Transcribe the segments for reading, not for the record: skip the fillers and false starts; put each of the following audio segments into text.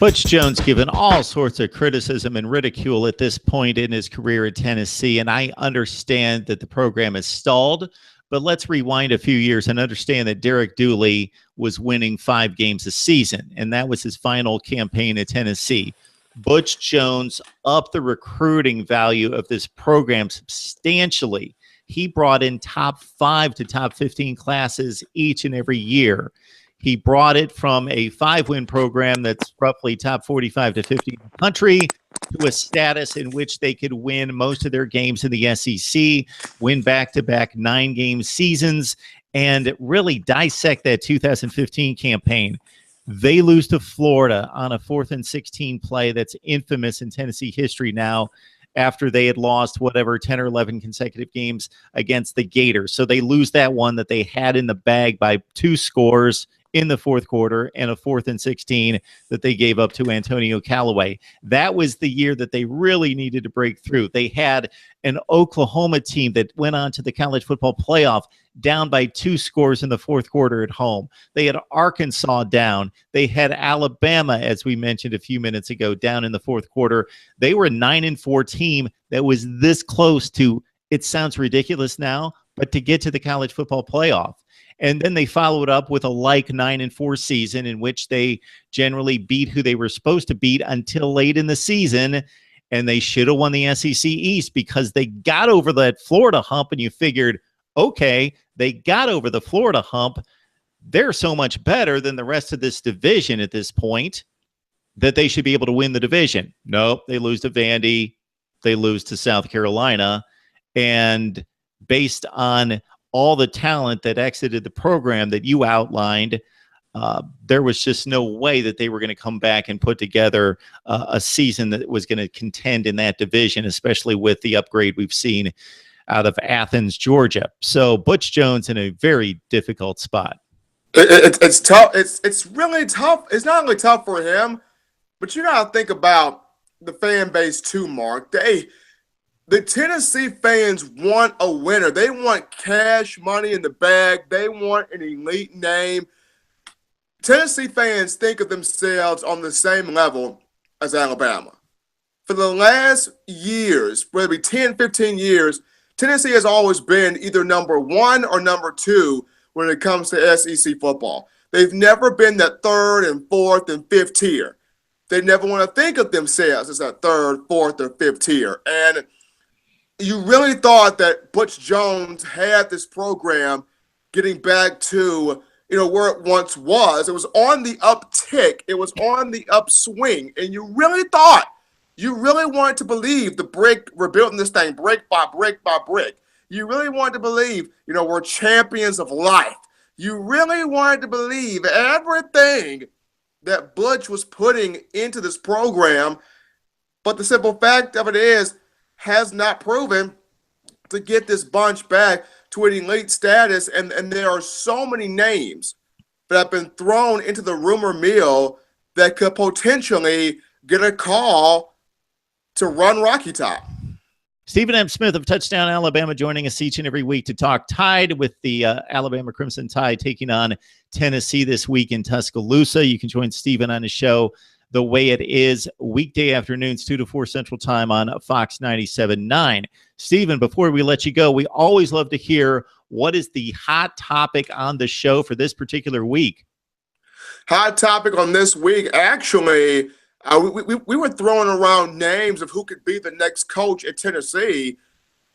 Butch Jones given all sorts of criticism and ridicule at this point in his career at Tennessee, and I understand that the program is stalled, but let's rewind a few years and understand that Derek Dooley was winning 5 games a season, and that was his final campaign at Tennessee. Butch Jones upped the recruiting value of this program substantially. He brought in top 5 to top 15 classes each and every year. He brought it from a 5-win program that's roughly top 45 to 50 in the country to a status in which they could win most of their games in the SEC, win back-to-back 9-game seasons, and really dissect that 2015 campaign. They lose to Florida on a 4th and 16 play that's infamous in Tennessee history now, after they had lost whatever 10 or 11 consecutive games against the Gators. So they lose that one that they had in the bag by 2 scores in the 4th quarter and a 4th and 16 that they gave up to Antonio Callaway. That was the year that they really needed to break through. They had an Oklahoma team that went on to the college football playoff down by 2 scores in the 4th quarter at home. They had Arkansas down. They had Alabama, as we mentioned a few minutes ago, down in the 4th quarter. They were a 9-4 team that was this close to, it sounds ridiculous now, but to get to the college football playoff. And then they followed up with a like 9-4 season in which they generally beat who they were supposed to beat until late in the season. And they should have won the SEC East because they got over that Florida hump, and you figured, okay, they got over the Florida hump. They're so much better than the rest of this division at this point that they should be able to win the division. Nope, they lose to Vandy. They lose to South Carolina. And based on all the talent that exited the program that you outlined, there was just no way that they were going to come back and put together a season that was going to contend in that division, especially with the upgrade we've seen out of Athens, Georgia. So Butch Jones in a very difficult spot. It's tough. It's really tough. It's not only tough for him, but you got to think about the fan base too, Mark. The Tennessee fans want a winner. They want cash money in the bag. They want an elite name. Tennessee fans think of themselves on the same level as Alabama. For the last years, whether it be 10, 15 years, Tennessee has always been either number 1 or number 2 when it comes to SEC football. They've never been that 3rd and 4th and 5th tier. They never want to think of themselves as that 3rd, 4th, or 5th tier. And you really thought that Butch Jones had this program getting back to, where it once was. It was on the uptick. It was on the upswing. And you really wanted to believe we're building this thing brick by brick by brick. You really wanted to believe, we're champions of life. You really wanted to believe everything that Butch was putting into this program. But the simple fact of it is, has not proven to get this bunch back to an elite status. And there are so many names that have been thrown into the rumor mill that could potentially get a call to run Rocky Top. Stephen M. Smith of Touchdown Alabama joining us each and every week to talk Tide with the Alabama Crimson Tide taking on Tennessee this week in Tuscaloosa. You can join Stephen on his show the way it is, weekday afternoons, 2 to 4 Central Time on Fox 97.9. Stephen, before we let you go, we always love to hear what is the hot topic on the show for this particular week. Hot topic on this week, actually, we were throwing around names of who could be the next coach at Tennessee,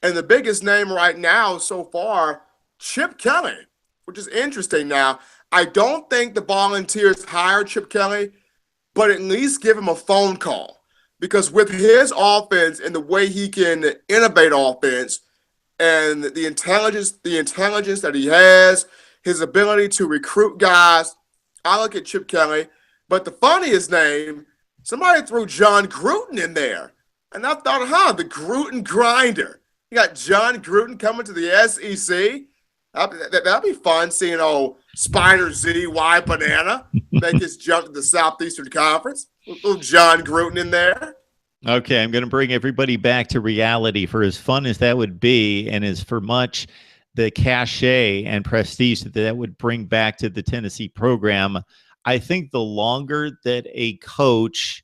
and the biggest name right now so far, Chip Kelly, which is interesting. Now, I don't think the Volunteers hired Chip Kelly, but at least give him a phone call, because with his offense and the way he can innovate offense and the intelligence that he has, his ability to recruit guys, I look at Chip Kelly. But the funniest name, somebody threw John Gruden in there. And I thought, the Gruden grinder. You got John Gruden coming to the SEC. That'd be fun seeing old Spider ZY Banana make his jump to the Southeastern Conference. Little John Gruden in there. Okay, I'm going to bring everybody back to reality. For as fun as that would be, and as for much the cachet and prestige that would bring back to the Tennessee program, I think the longer that a coach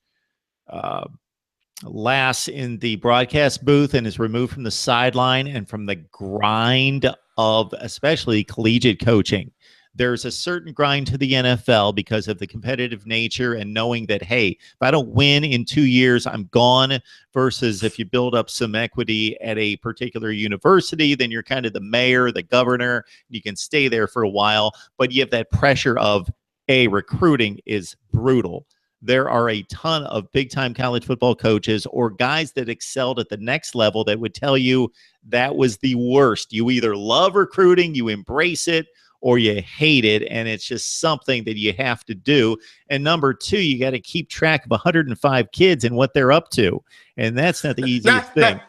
lasts in the broadcast booth and is removed from the sideline and from the grind of especially collegiate coaching, there's a certain grind to the NFL because of the competitive nature and knowing that, hey, if I don't win in 2 years, I'm gone. Versus if you build up some equity at a particular university, then you're kind of the mayor, the governor. You can stay there for a while, but you have that pressure of, recruiting is brutal. There are a ton of big-time college football coaches or guys that excelled at the next level that would tell you that was the worst. You either love recruiting, you embrace it, or you hate it, and it's just something that you have to do. And number two, you got to keep track of 105 kids and what they're up to, and that's not the easiest thing.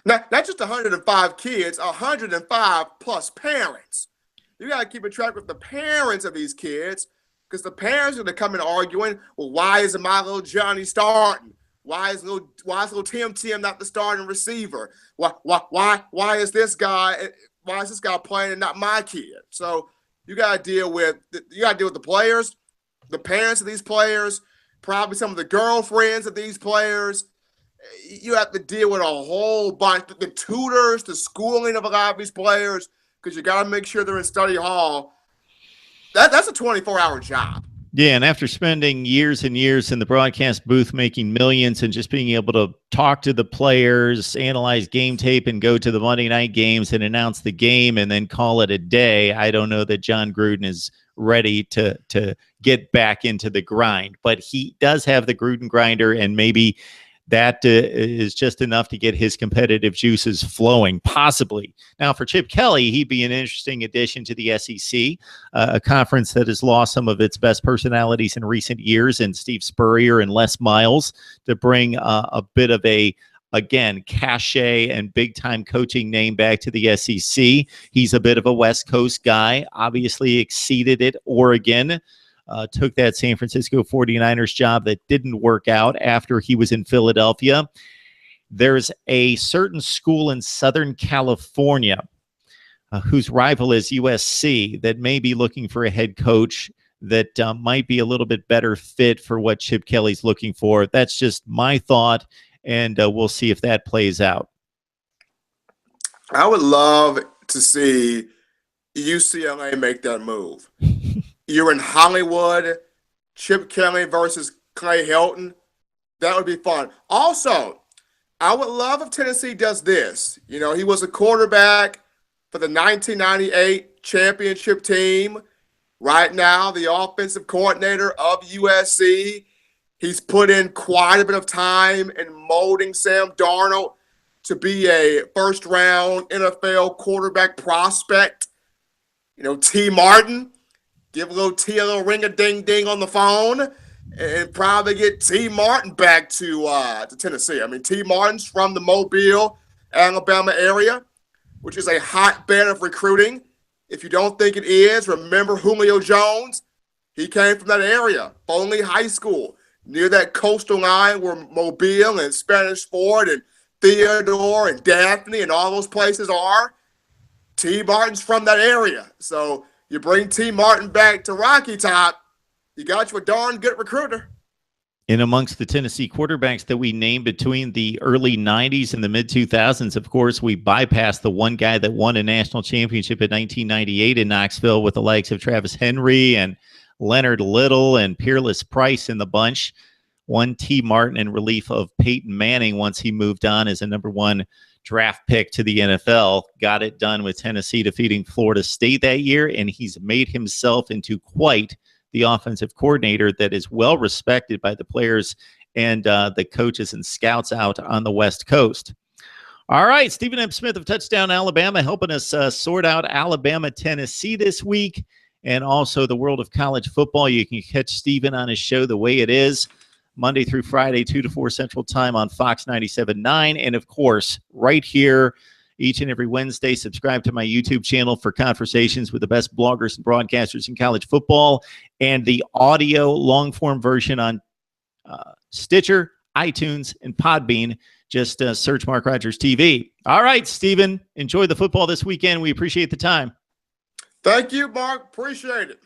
Not just 105 kids, 105 plus parents. You got to keep a track with the parents of these kids, because the parents are going to come in arguing, well, why isn't my little Johnny starting? Why is little Tim not the starting receiver? Why is this guy playing and not my kid? So you got to deal with the players, the parents of these players, probably some of the girlfriends of these players. You have to deal with a whole bunch, the tutors, the schooling of a lot of these players, because you got to make sure they're in study hall. That's a 24-hour job. Yeah, and after spending years and years in the broadcast booth making millions and just being able to talk to the players, analyze game tape, and go to the Monday night games and announce the game and then call it a day, I don't know that John Gruden is ready to get back into the grind. But he does have the Gruden grinder, and maybe that is just enough to get his competitive juices flowing, possibly. Now, for Chip Kelly, he'd be an interesting addition to the SEC, a conference that has lost some of its best personalities in recent years, and Steve Spurrier and Les Miles, to bring a bit of a, again, cachet and big-time coaching name back to the SEC. He's a bit of a West Coast guy, obviously exceeded at Oregon. Took that San Francisco 49ers job that didn't work out after he was in Philadelphia. There's a certain school in Southern California whose rival is USC that may be looking for a head coach that might be a little bit better fit for what Chip Kelly's looking for. That's just my thought, and we'll see if that plays out. I would love to see UCLA make that move. You're in Hollywood, Chip Kelly versus Clay Helton. That would be fun. Also, I would love if Tennessee does this. You know, he was a quarterback for the 1998 championship team. Right now, the offensive coordinator of USC. He's put in quite a bit of time in molding Sam Darnold to be a first-round NFL quarterback prospect. You know, T. Martin. Give a little T a little ring-a-ding-ding on the phone and probably get T. Martin back to Tennessee. I mean, T. Martin's from the Mobile, Alabama area, which is a hotbed of recruiting. If you don't think it is, remember Julio Jones. He came from that area, Foley High School, near that coastal line where Mobile and Spanish Fort and Theodore and Daphne and all those places are. T. Martin's from that area. So you bring T. Martin back to Rocky Top, you got you a darn good recruiter. In amongst the Tennessee quarterbacks that we named between the early 90s and the mid-2000s, of course, we bypassed the one guy that won a national championship in 1998 in Knoxville with the likes of Travis Henry and Leonard Little and Peerless Price in the bunch. One T. Martin in relief of Peyton Manning once he moved on as a number one draft pick to the NFL. Got it done with Tennessee defeating Florida State that year, and he's made himself into quite the offensive coordinator that is well respected by the players and the coaches and scouts out on the West Coast. All right, Stephen M. Smith of Touchdown Alabama helping us sort out Alabama, Tennessee this week, and also the world of college football. You can catch Stephen on his show The Way It Is, Monday through Friday, 2 to 4 Central Time on Fox 97.9. And, of course, right here each and every Wednesday, subscribe to my YouTube channel for conversations with the best bloggers and broadcasters in college football, and the audio long-form version on Stitcher, iTunes, and Podbean. Just search MarkRogersTV. All right, Stephen, enjoy the football this weekend. We appreciate the time. Thank you, Mark. Appreciate it.